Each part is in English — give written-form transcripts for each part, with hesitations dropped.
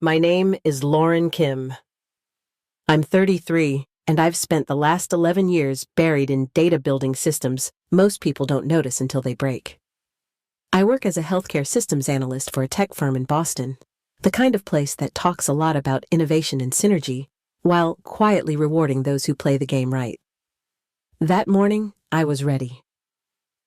My name is Lauren Kim. I'm 33, and I've spent the last 11 years buried in data building systems most people don't notice until they break. I work as a healthcare systems analyst for a tech firm in Boston, the kind of place that talks a lot about innovation and synergy, while quietly rewarding those who play the game right. That morning, I was ready.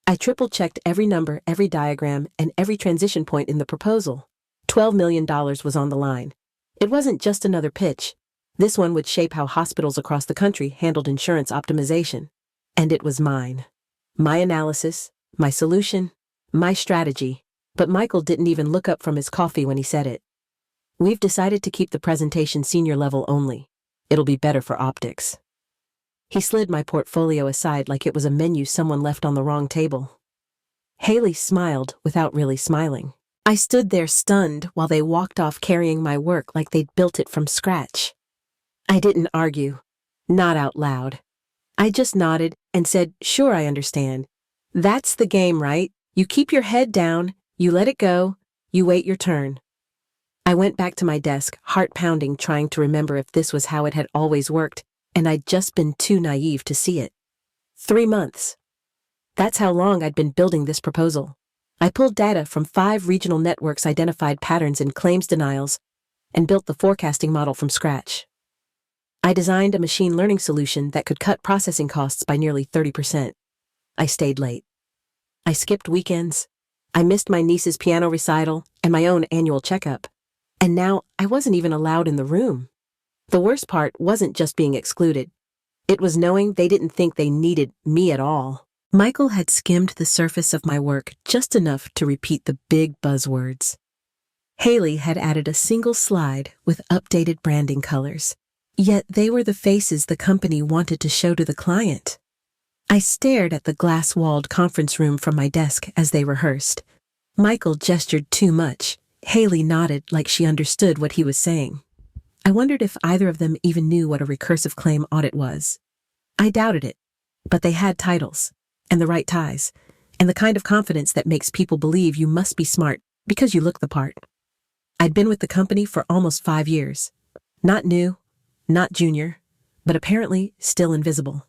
I triple-checked every number, every diagram, and every transition point in the proposal. $12 million was on the line. It wasn't just another pitch. This one would shape how hospitals across the country handled insurance optimization. And it was mine. My analysis, my solution, my strategy. But Michael didn't even look up from his coffee when he said it. We've decided to keep the presentation senior level only. It'll be better for optics. He slid my portfolio aside like it was a menu someone left on the wrong table. Haley smiled without really smiling. I stood there stunned while they walked off carrying my work like they'd built it from scratch. I didn't argue. Not out loud. I just nodded and said, "Sure, I understand. That's the game, right? You keep your head down, you let it go, you wait your turn." I went back to my desk, heart pounding, trying to remember if this was how it had always worked, and I'd just been too naive to see it. 3 months. That's how long I'd been building this proposal. I pulled data from 5 regional networks, identified patterns in claims denials, and built the forecasting model from scratch. I designed a machine learning solution that could cut processing costs by nearly 30%. I stayed late. I skipped weekends. I missed my niece's piano recital and my own annual checkup. And now I wasn't even allowed in the room. The worst part wasn't just being excluded. It was knowing they didn't think they needed me at all. Michael had skimmed the surface of my work just enough to repeat the big buzzwords. Haley had added a single slide with updated branding colors, yet they were the faces the company wanted to show to the client. I stared at the glass-walled conference room from my desk as they rehearsed. Michael gestured too much. Haley nodded like she understood what he was saying. I wondered if either of them even knew what a recursive claim audit was. I doubted it, but they had titles. And the right ties, and the kind of confidence that makes people believe you must be smart because you look the part. I'd been with the company for almost 5 years. Not new, not junior, but apparently still invisible.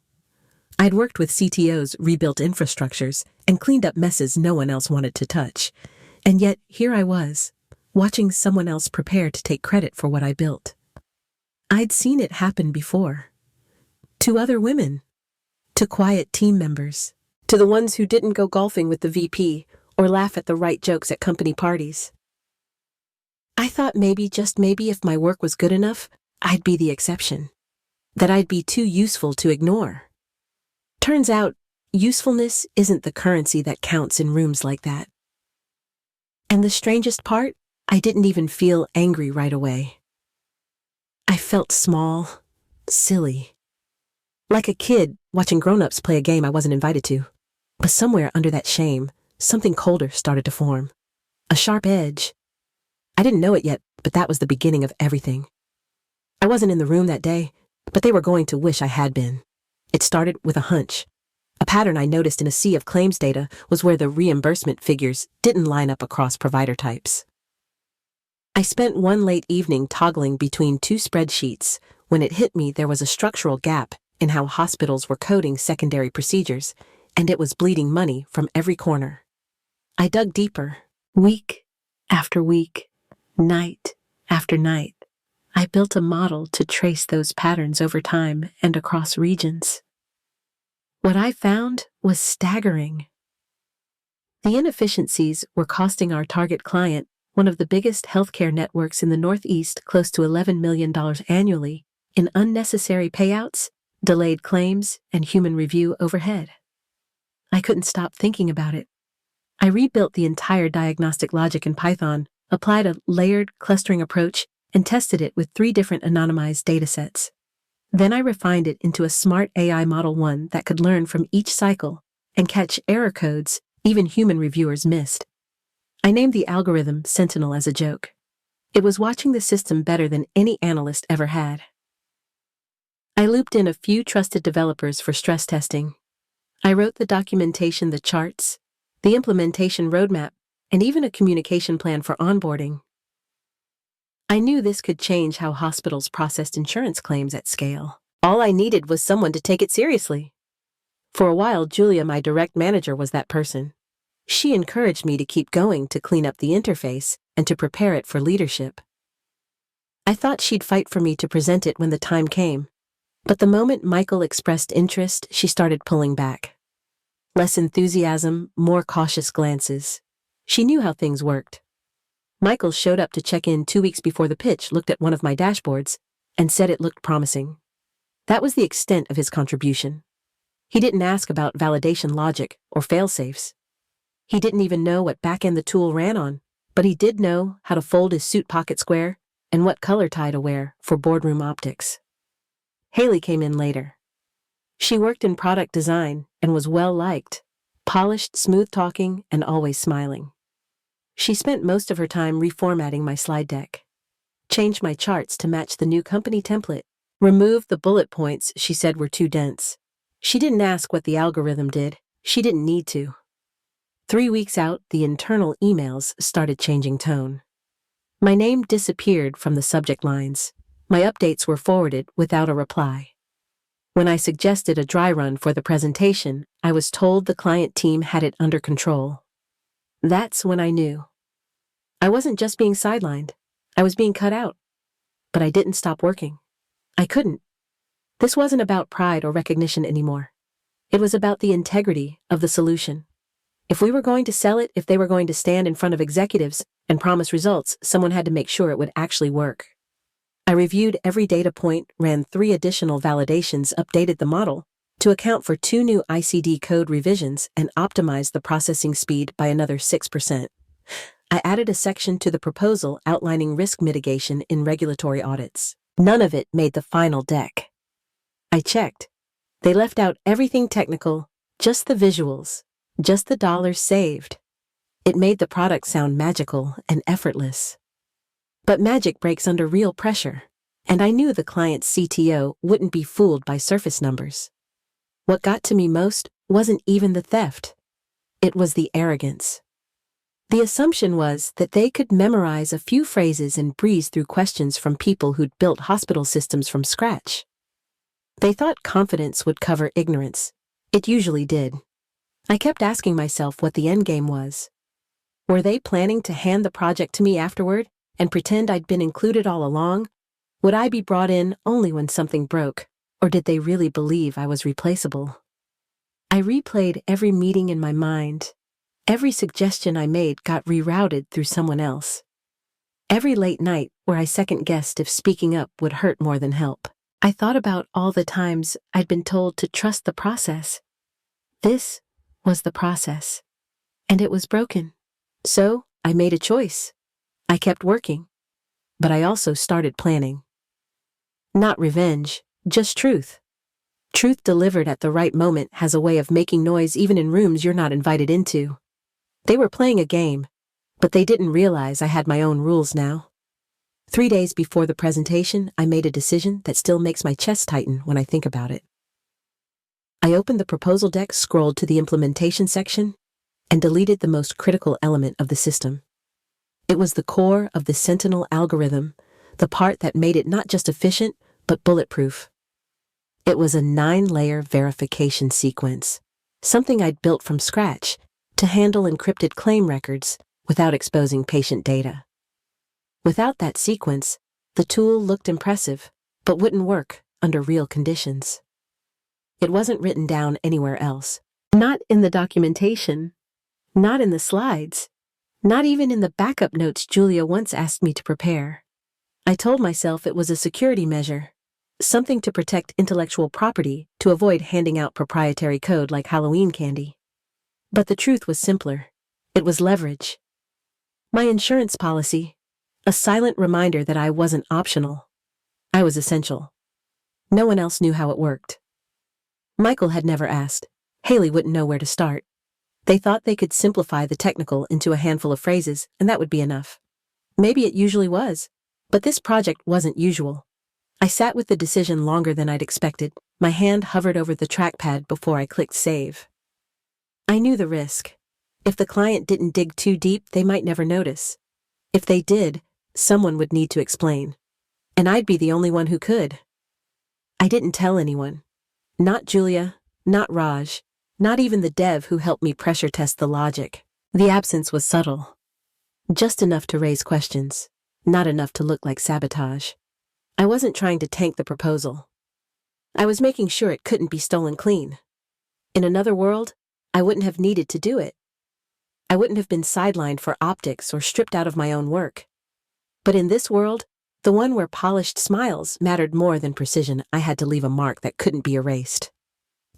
I'd worked with CTOs, rebuilt infrastructures, and cleaned up messes no one else wanted to touch. And yet, here I was, watching someone else prepare to take credit for what I built. I'd seen it happen before. To other women. To quiet team members. To the ones who didn't go golfing with the VP or laugh at the right jokes at company parties. I thought maybe, just maybe, if my work was good enough, I'd be the exception. That I'd be too useful to ignore. Turns out, usefulness isn't the currency that counts in rooms like that. And the strangest part, I didn't even feel angry right away. I felt small, silly. Like a kid watching grown-ups play a game I wasn't invited to. But somewhere under that shame, something colder started to form. A sharp edge. I didn't know it yet, but that was the beginning of everything. I wasn't in the room that day, but they were going to wish I had been. It started with a hunch. A pattern I noticed in a sea of claims data was where the reimbursement figures didn't line up across provider types. I spent one late evening toggling between 2 spreadsheets when it hit me there was a structural gap in how hospitals were coding secondary procedures, and it was bleeding money from every corner. I dug deeper. Week after week, night after night, I built a model to trace those patterns over time and across regions. What I found was staggering. The inefficiencies were costing our target client, one of the biggest healthcare networks in the Northeast, close to $11 million annually in unnecessary payouts, delayed claims, and human review overhead. I couldn't stop thinking about it. I rebuilt the entire diagnostic logic in Python, applied a layered clustering approach, and tested it with 3 different anonymized datasets. Then I refined it into a smart AI model, one that could learn from each cycle and catch error codes even human reviewers missed. I named the algorithm Sentinel as a joke. It was watching the system better than any analyst ever had. I looped in a few trusted developers for stress testing. I wrote the documentation, the charts, the implementation roadmap, and even a communication plan for onboarding. I knew this could change how hospitals processed insurance claims at scale. All I needed was someone to take it seriously. For a while, Julia, my direct manager, was that person. She encouraged me to keep going, to clean up the interface, and to prepare it for leadership. I thought she'd fight for me to present it when the time came. But the moment Michael expressed interest, she started pulling back. Less enthusiasm, more cautious glances. She knew how things worked. Michael showed up to check in 2 weeks before the pitch, looked at one of my dashboards, and said it looked promising. That was the extent of his contribution. He didn't ask about validation logic or fail-safes. He didn't even know what backend the tool ran on, but he did know how to fold his suit pocket square and what color tie to wear for boardroom optics. Haley came in later. She worked in product design and was well-liked, polished, smooth-talking, and always smiling. She spent most of her time reformatting my slide deck, changed my charts to match the new company template, removed the bullet points she said were too dense. She didn't ask what the algorithm did. She didn't need to. 3 weeks out, the internal emails started changing tone. My name disappeared from the subject lines. My updates were forwarded without a reply. When I suggested a dry run for the presentation, I was told the client team had it under control. That's when I knew. I wasn't just being sidelined. I was being cut out. But I didn't stop working. I couldn't. This wasn't about pride or recognition anymore. It was about the integrity of the solution. If we were going to sell it, if they were going to stand in front of executives and promise results, someone had to make sure it would actually work. I reviewed every data point, ran 3 additional validations, updated the model to account for 2 new ICD code revisions, and optimized the processing speed by another 6%. I added a section to the proposal outlining risk mitigation in regulatory audits. None of it made the final deck. I checked. They left out everything technical, just the visuals, just the dollars saved. It made the product sound magical and effortless. But magic breaks under real pressure, and I knew the client's CTO wouldn't be fooled by surface numbers. What got to me most wasn't even the theft. It was the arrogance. The assumption was that they could memorize a few phrases and breeze through questions from people who'd built hospital systems from scratch. They thought confidence would cover ignorance. It usually did. I kept asking myself what the end game was. Were they planning to hand the project to me afterward and pretend I'd been included all along? Would I be brought in only when something broke, or did they really believe I was replaceable? I replayed every meeting in my mind. Every suggestion I made got rerouted through someone else. Every late night where I second-guessed if speaking up would hurt more than help. I thought about all the times I'd been told to trust the process. This was the process, and it was broken. So I made a choice. I kept working, but I also started planning. Not revenge, just truth. Truth delivered at the right moment has a way of making noise even in rooms you're not invited into. They were playing a game, but they didn't realize I had my own rules now. 3 days before the presentation, I made a decision that still makes my chest tighten when I think about it. I opened the proposal deck, scrolled to the implementation section, and deleted the most critical element of the system. It was the core of the Sentinel algorithm, the part that made it not just efficient, but bulletproof. It was a 9-layer verification sequence, something I'd built from scratch to handle encrypted claim records without exposing patient data. Without that sequence, the tool looked impressive, but wouldn't work under real conditions. It wasn't written down anywhere else. Not in the documentation, not in the slides, not even in the backup notes Julia once asked me to prepare. I told myself it was a security measure, something to protect intellectual property, to avoid handing out proprietary code like Halloween candy. But the truth was simpler. It was leverage. My insurance policy, a silent reminder that I wasn't optional. I was essential. No one else knew how it worked. Michael had never asked. Haley wouldn't know where to start. They thought they could simplify the technical into a handful of phrases, and that would be enough. Maybe it usually was, but this project wasn't usual. I sat with the decision longer than I'd expected. My hand hovered over the trackpad before I clicked save. I knew the risk. If the client didn't dig too deep, they might never notice. If they did, someone would need to explain. And I'd be the only one who could. I didn't tell anyone. Not Julia, not Raj, not even the dev who helped me pressure test the logic. The absence was subtle. Just enough to raise questions, not enough to look like sabotage. I wasn't trying to tank the proposal. I was making sure it couldn't be stolen clean. In another world, I wouldn't have needed to do it. I wouldn't have been sidelined for optics or stripped out of my own work. But in this world, the one where polished smiles mattered more than precision, I had to leave a mark that couldn't be erased.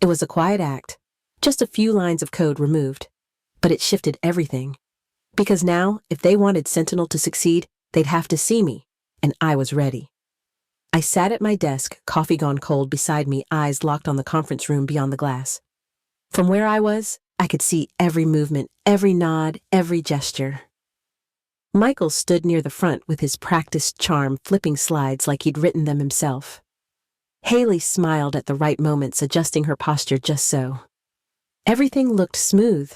It was a quiet act, just a few lines of code removed, but it shifted everything. Because now, if they wanted Sentinel to succeed, they'd have to see me, and I was ready. I sat at my desk, coffee gone cold beside me, eyes locked on the conference room beyond the glass. From where I was, I could see every movement, every nod, every gesture. Michael stood near the front with his practiced charm, flipping slides like he'd written them himself. Haley smiled at the right moments, adjusting her posture just so. Everything looked smooth.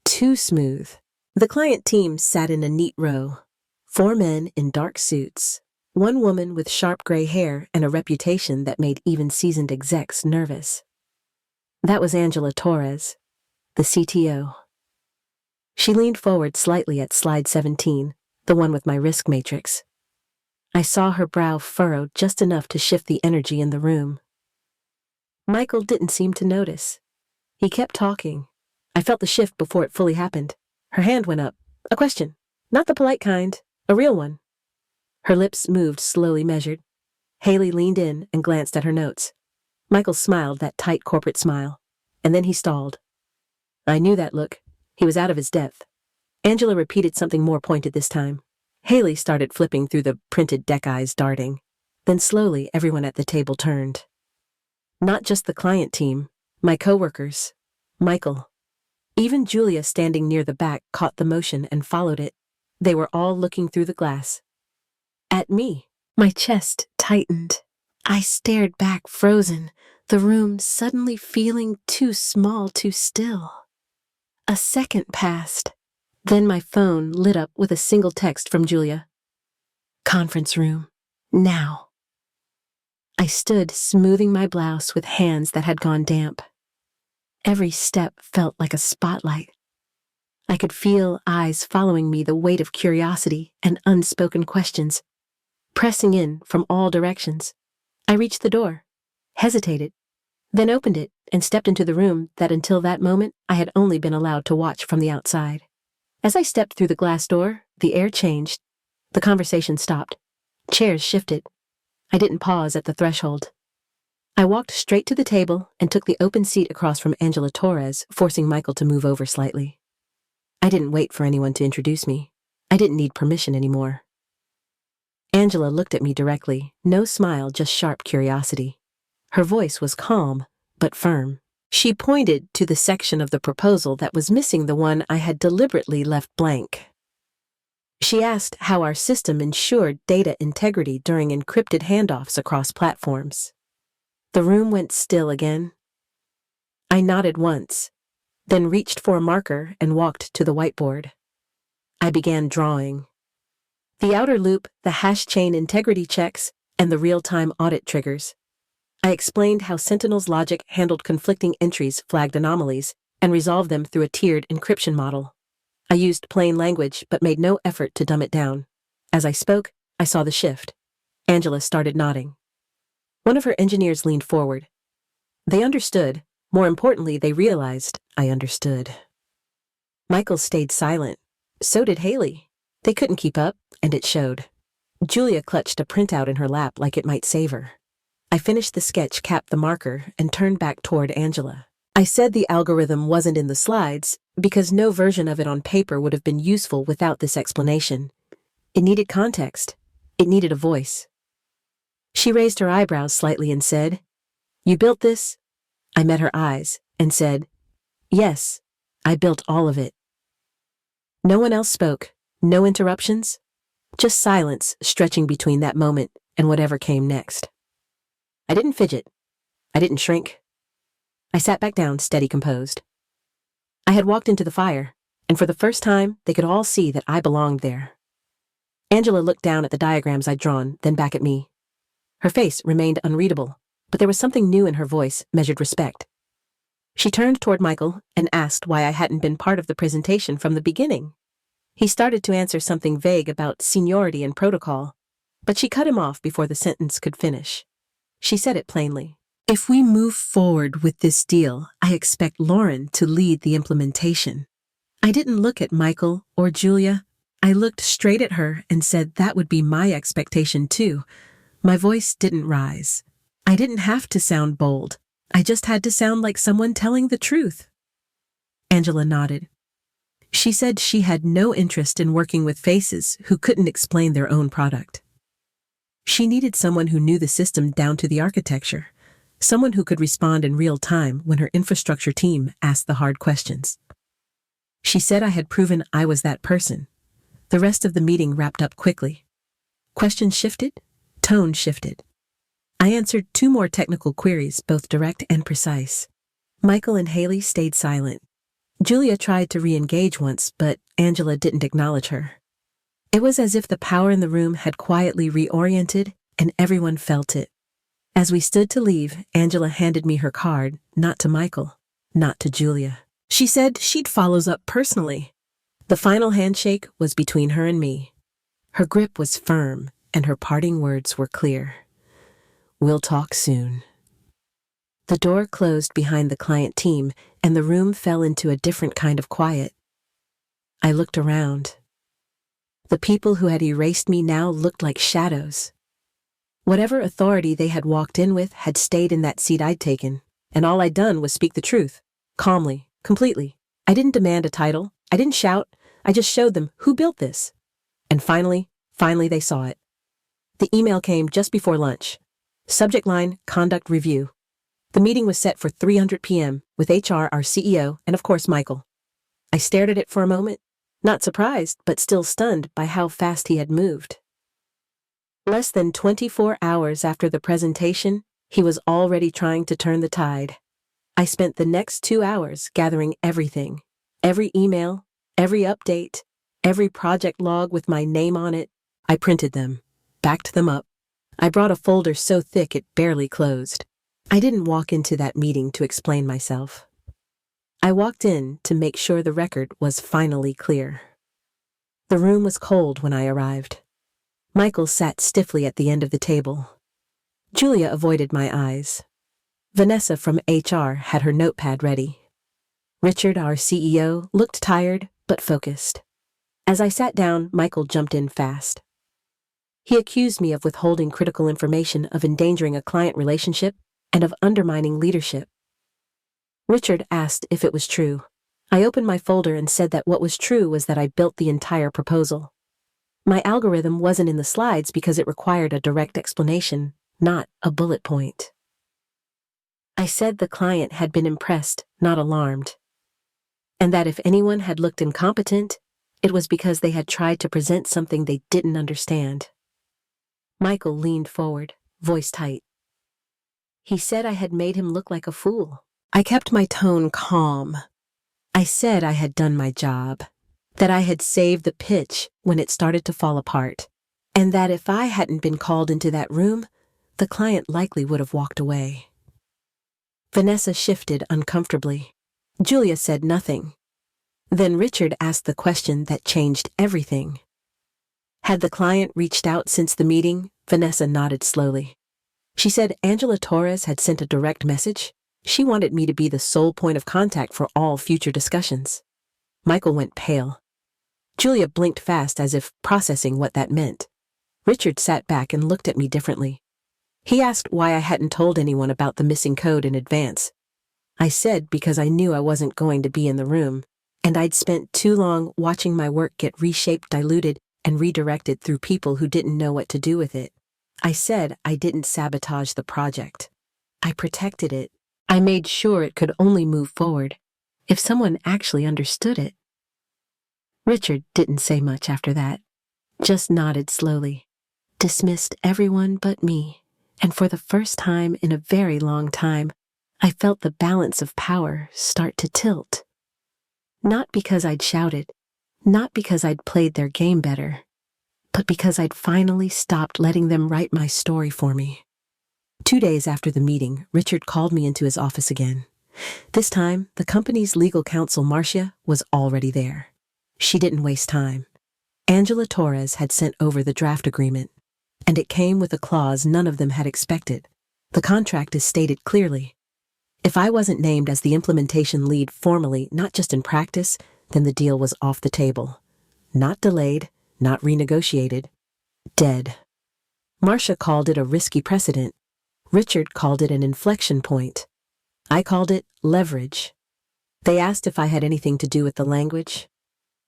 Too smooth. The client team sat in a neat row. 4 men in dark suits. 1 woman with sharp gray hair and a reputation that made even seasoned execs nervous. That was Angela Torres, the CTO. She leaned forward slightly at slide 17, the one with my risk matrix. I saw her brow furrow just enough to shift the energy in the room. Michael didn't seem to notice. He kept talking. I felt the shift before it fully happened. Her hand went up. A question. Not the polite kind, a real one. Her lips moved slowly, measured. Haley leaned in and glanced at her notes. Michael smiled that tight corporate smile, and then he stalled. I knew that look. He was out of his depth. Angela repeated something more pointed this time. Haley started flipping through the printed deck, eyes darting. Then slowly everyone at the table turned. Not just the client team, my coworkers, Michael. Even Julia, standing near the back, caught the motion and followed it. They were all looking through the glass. At me. My chest tightened. I stared back, frozen, the room suddenly feeling too small, too still. A second passed. Then my phone lit up with a single text from Julia. Conference room. Now. I stood, smoothing my blouse with hands that had gone damp. Every step felt like a spotlight. I could feel eyes following me, the weight of curiosity and unspoken questions, pressing in from all directions. I reached the door, hesitated, then opened it and stepped into the room that until that moment I had only been allowed to watch from the outside. As I stepped through the glass door, the air changed. The conversation stopped. Chairs shifted. I didn't pause at the threshold. I walked straight to the table and took the open seat across from Angela Torres, forcing Michael to move over slightly. I didn't wait for anyone to introduce me. I didn't need permission anymore. Angela looked at me directly, no smile, just sharp curiosity. Her voice was calm, but firm. She pointed to the section of the proposal that was missing, the one I had deliberately left blank. She asked how our system ensured data integrity during encrypted handoffs across platforms. The room went still again. I nodded once, then reached for a marker and walked to the whiteboard. I began drawing. The outer loop, the hash chain integrity checks, and the real-time audit triggers. I explained how Sentinel's logic handled conflicting entries, flagged anomalies, and resolved them through a tiered encryption model. I used plain language, but made no effort to dumb it down. As I spoke, I saw the shift. Angela started nodding. One of her engineers leaned forward. They understood. More importantly, they realized I understood. Michael stayed silent. So did Haley. They couldn't keep up, and it showed. Julia clutched a printout in her lap like it might save her. I finished the sketch, capped the marker, and turned back toward Angela. I said the algorithm wasn't in the slides because no version of it on paper would have been useful without this explanation. It needed context. It needed a voice. She raised her eyebrows slightly and said, "You built this?" I met her eyes and said, "Yes, I built all of it." No one else spoke, no interruptions, just silence stretching between that moment and whatever came next. I didn't fidget. I didn't shrink. I sat back down, steady, composed. I had walked into the fire, and for the first time, they could all see that I belonged there. Angela looked down at the diagrams I'd drawn, then back at me. Her face remained unreadable, but there was something new in her voice, measured respect. She turned toward Michael and asked why I hadn't been part of the presentation from the beginning. He started to answer something vague about seniority and protocol, but she cut him off before the sentence could finish. She said it plainly. If we move forward with this deal, I expect Lauren to lead the implementation. I didn't look at Michael or Julia. I looked straight at her and said that would be my expectation too. My voice didn't rise. I didn't have to sound bold. I just had to sound like someone telling the truth. Angela nodded. She said she had no interest in working with faces who couldn't explain their own product. She needed someone who knew the system down to the architecture, someone who could respond in real time when her infrastructure team asked the hard questions. She said I had proven I was that person. The rest of the meeting wrapped up quickly. Questions shifted, tone shifted. I answered 2 more technical queries, both direct and precise. Michael and Haley stayed silent. Julia tried to re-engage once, but Angela didn't acknowledge her. It was as if the power in the room had quietly reoriented, and everyone felt it. As we stood to leave, Angela handed me her card, not to Michael, not to Julia. She said she'd follow up personally. The final handshake was between her and me. Her grip was firm, and her parting words were clear. We'll talk soon. The door closed behind the client team, and the room fell into a different kind of quiet. I looked around. The people who had erased me now looked like shadows. Whatever authority they had walked in with had stayed in that seat I'd taken, and all I'd done was speak the truth, calmly, completely. I didn't demand a title. I didn't shout. I just showed them who built this. And finally they saw it. The email came just before lunch. Subject line, conduct review. The meeting was set for 3:00 p.m. with HR, our CEO, and of course Michael. I stared at it for a moment, not surprised, but still stunned by how fast he had moved. Less than 24 hours after the presentation, he was already trying to turn the tide. I spent the next 2 hours gathering everything, every email, every update, every project log with my name on it. I printed them, backed them up. I brought a folder so thick it barely closed. I didn't walk into that meeting to explain myself. I walked in to make sure the record was finally clear. The room was cold when I arrived. Michael sat stiffly at the end of the table. Julia avoided my eyes. Vanessa from HR had her notepad ready. Richard, our CEO, looked tired but focused. As I sat down, Michael jumped in fast. He accused me of withholding critical information, of endangering a client relationship, and of undermining leadership. Richard asked if it was true. I opened my folder and said that what was true was that I built the entire proposal. My algorithm wasn't in the slides because it required a direct explanation, not a bullet point. I said the client had been impressed, not alarmed, and that if anyone had looked incompetent, it was because they had tried to present something they didn't understand. Michael leaned forward, voice tight. He said I had made him look like a fool. I kept my tone calm. I said I had done my job, that I had saved the pitch when it started to fall apart, and that if I hadn't been called into that room, the client likely would have walked away. Vanessa shifted uncomfortably. Julia said nothing. Then Richard asked the question that changed everything. Had the client reached out since the meeting? Vanessa nodded slowly. She said Angela Torres had sent a direct message. She wanted me to be the sole point of contact for all future discussions. Michael went pale. Julia blinked fast as if processing what that meant. Richard sat back and looked at me differently. He asked why I hadn't told anyone about the missing code in advance. I said because I knew I wasn't going to be in the room, and I'd spent too long watching my work get reshaped, diluted, and redirected through people who didn't know what to do with it. I said I didn't sabotage the project. I protected it. I made sure it could only move forward if someone actually understood it. Richard didn't say much after that, just nodded slowly, dismissed everyone but me, and for the first time in a very long time, I felt the balance of power start to tilt. Not because I'd shouted, not because I'd played their game better, but because I'd finally stopped letting them write my story for me. 2 days after the meeting, Richard called me into his office again. This time, the company's legal counsel, Marcia, was already there. She didn't waste time. Angela Torres had sent over the draft agreement, and it came with a clause none of them had expected. The contract is stated clearly. If I wasn't named as the implementation lead formally, not just in practice, then the deal was off the table. Not delayed, not renegotiated. Dead. Marcia called it a risky precedent. Richard called it an inflection point. I called it leverage. They asked if I had anything to do with the language.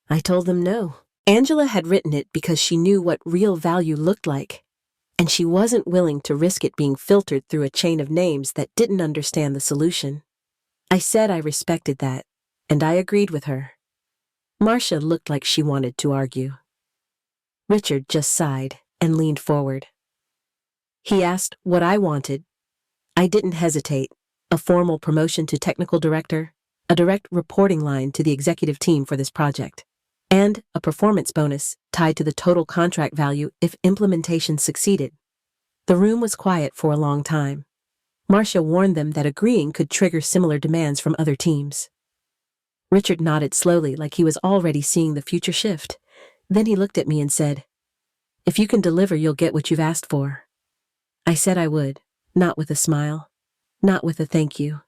I told them no. Angela had written it because she knew what real value looked like, and she wasn't willing to risk it being filtered through a chain of names that didn't understand the solution. I said I respected that, and I agreed with her. Marcia looked like she wanted to argue. Richard just sighed and leaned forward. He asked what I wanted. I didn't hesitate. A formal promotion to technical director, a direct reporting line to the executive team for this project, and a performance bonus tied to the total contract value if implementation succeeded. The room was quiet for a long time. Marcia warned them that agreeing could trigger similar demands from other teams. Richard nodded slowly like he was already seeing the future shift. Then he looked at me and said, "If you can deliver, you'll get what you've asked for." I said I would, not with a smile, not with a thank you,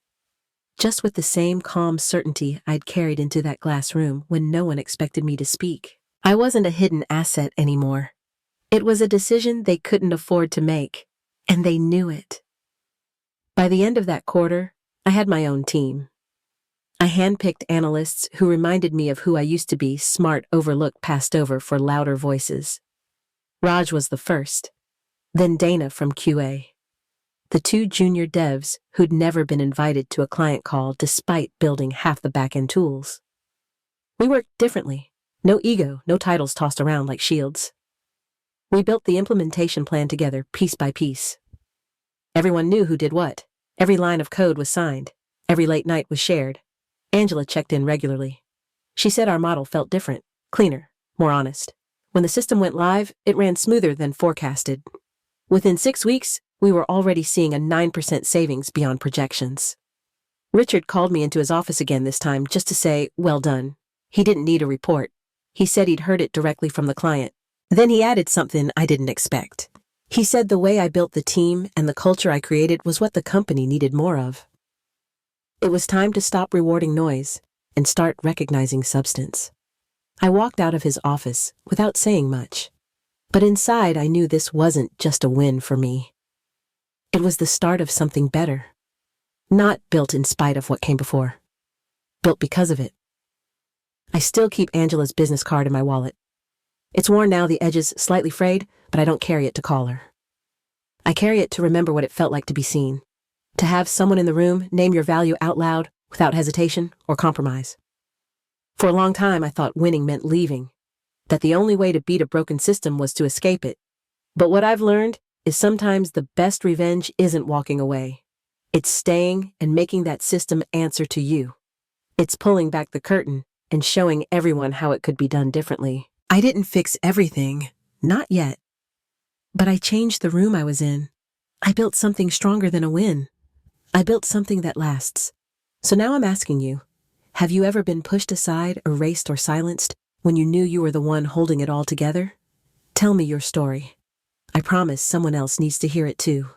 just with the same calm certainty I'd carried into that glass room when no one expected me to speak. I wasn't a hidden asset anymore. It was a decision they couldn't afford to make, and they knew it. By the end of that quarter, I had my own team. I handpicked analysts who reminded me of who I used to be, smart, overlooked, passed over for louder voices. Raj was the first, then Dana from QA. The 2 junior devs who'd never been invited to a client call despite building half the back-end tools. We worked differently. No ego, no titles tossed around like shields. We built the implementation plan together, piece by piece. Everyone knew who did what. Every line of code was signed. Every late night was shared. Angela checked in regularly. She said our model felt different, cleaner, more honest. When the system went live, it ran smoother than forecasted. Within 6 weeks, we were already seeing a 9% savings beyond projections. Richard called me into his office again this time just to say, well done. He didn't need a report. He said he'd heard it directly from the client. Then he added something I didn't expect. He said the way I built the team and the culture I created was what the company needed more of. It was time to stop rewarding noise and start recognizing substance. I walked out of his office without saying much, but inside I knew this wasn't just a win for me. It was the start of something better. Not built in spite of what came before. Built because of it. I still keep Angela's business card in my wallet. It's worn now, the edges slightly frayed, but I don't carry it to call her. I carry it to remember what it felt like to be seen. To have someone in the room name your value out loud without hesitation or compromise. For a long time, I thought winning meant leaving. That the only way to beat a broken system was to escape it. But what I've learned is sometimes the best revenge isn't walking away. It's staying and making that system answer to you. It's pulling back the curtain and showing everyone how it could be done differently. I didn't fix everything, not yet. But I changed the room I was in. I built something stronger than a win. I built something that lasts. So now I'm asking you, have you ever been pushed aside, erased, or silenced when you knew you were the one holding it all together? Tell me your story. I promise someone else needs to hear it too.